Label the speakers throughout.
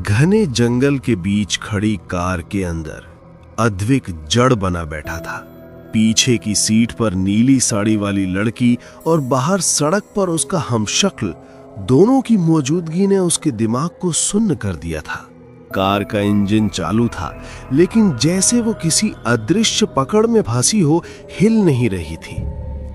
Speaker 1: घने जंगल के बीच खड़ी कार के अंदर अद्विक जड़ बना बैठा था। पीछे की सीट पर नीली साड़ी वाली लड़की और बाहर सड़क पर उसका हमशक्ल, दोनों की मौजूदगी ने उसके दिमाग को सुन्न कर दिया था। कार का इंजन चालू था, लेकिन जैसे वो किसी अदृश्य पकड़ में फंसी हो, हिल नहीं रही थी।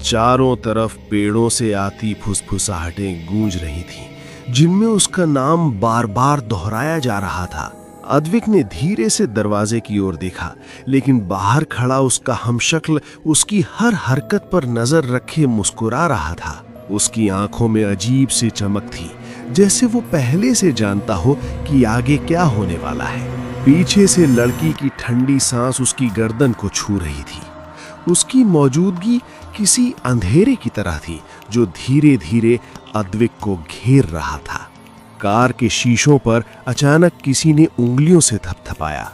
Speaker 1: चारों तरफ पेड़ों से आती फुसफुसाहटें गूंज रही थीं, जिनमें उसका नाम बार बार दोहराया जा रहा था। अद्विक ने धीरे से दरवाजे की ओर देखा, लेकिन बाहर खड़ा उसका हमशक्ल उसकी हर हरकत पर नजर रखे मुस्कुरा रहा था। उसकी आंखों में अजीब सी चमक थी, जैसे वो पहले से जानता हो कि आगे क्या होने वाला है। पीछे से लड़की की ठंडी सांस उसकी गर्दन को छू रही थी। उसकी मौजूदगी किसी अंधेरे की तरह थी, जो धीरे धीरे अद्विक को घेर रहा था। कार के शीशों पर अचानक किसी ने उंगलियों से थपथपाया।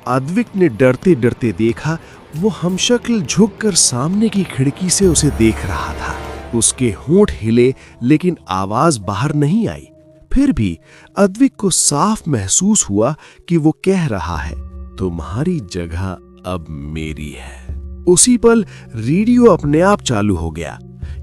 Speaker 1: अद्विक ने डरते डरते देखा, वो हमशक्ल झुककर सामने की खिड़की से उसे देख रहा था। उसके होंठ हिले, लेकिन आवाज बाहर नहीं आई। फिर भी अद्विक को साफ महसूस हुआ कि वो कह रहा है, तुम्हारी जगह अब मेरी है। उसी पल रेडियो अपने आप चालू हो गया।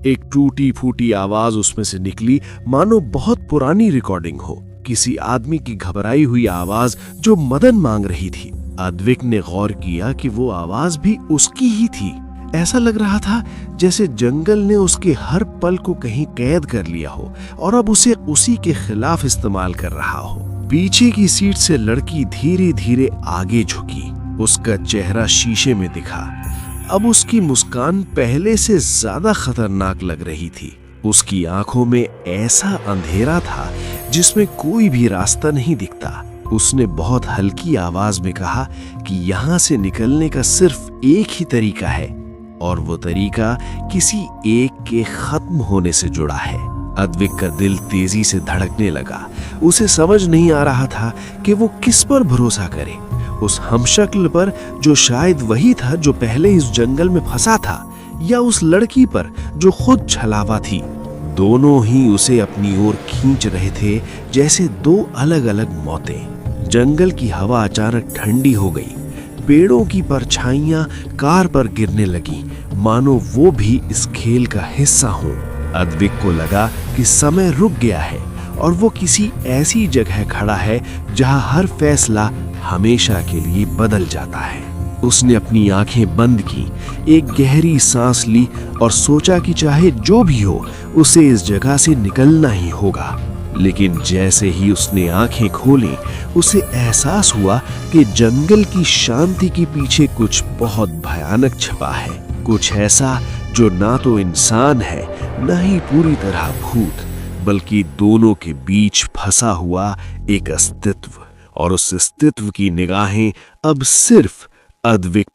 Speaker 1: एक टूटी फूटी आवाज उसमें से निकली, मानो बहुत पुरानी रिकॉर्डिंग हो, किसी आदमी की घबराई हुई आवाज जो मदद मांग रही थी। अद्विक ने गौर किया कि वो आवाज भी उसकी ही थी। ऐसा लग रहा था जैसे जंगल ने उसके हर पल को कहीं कैद कर लिया हो और अब उसे उसी के खिलाफ इस्तेमाल कर रहा हो। पीछे की सीट से लड़की धीरे धीरे आगे झुकी। उसका चेहरा शीशे में दिखा। अब उसकी मुस्कान पहले से ज्यादा खतरनाक लग रही थी। उसकी आंखों में ऐसा अंधेरा था जिसमें कोई भी रास्ता नहीं दिखता। उसने बहुत हल्की आवाज में कहा कि यहाँ से निकलने का सिर्फ एक ही तरीका है, और वो तरीका किसी एक के खत्म होने से जुड़ा है। अद्विक का दिल तेजी से धड़कने लगा। उसे समझ नहीं आ रहा था कि वो किस पर भरोसा करे, उस हमशक्ल पर जो शायद वही था जो पहले इस जंगल में फंसा था, या उस लड़की पर जो खुद छलावा थी। दोनों ही उसे अपनी ओर खींच रहे थे, जैसे दो अलग अलग मौतें। जंगल की हवा अचानक ठंडी हो गई। पेड़ों की परछाइयां कार पर गिरने लगी, मानो वो भी इस खेल का हिस्सा हो। अद्विक को लगा कि समय रुक गया है और वो किसी ऐसी जगह खड़ा है जहां हर फैसला हमेशा के लिए बदल जाता है। उसने अपनी आंखें बंद की, एक गहरी सांस ली और सोचा कि चाहे जो भी हो, उसे इस जगह से निकलना ही होगा। लेकिन जैसे ही उसने आंखें खोली, उसे एहसास हुआ कि जंगल की शांति के पीछे कुछ बहुत भयानक छिपा है। कुछ ऐसा जो ना तो इंसान है, न ही पूरी तरह भूत, बल्कि दोनों के बीच फंसा हुआ एक अस्तित्व। और उस अस्तित्व की निगाहें अब सिर्फ अद्विक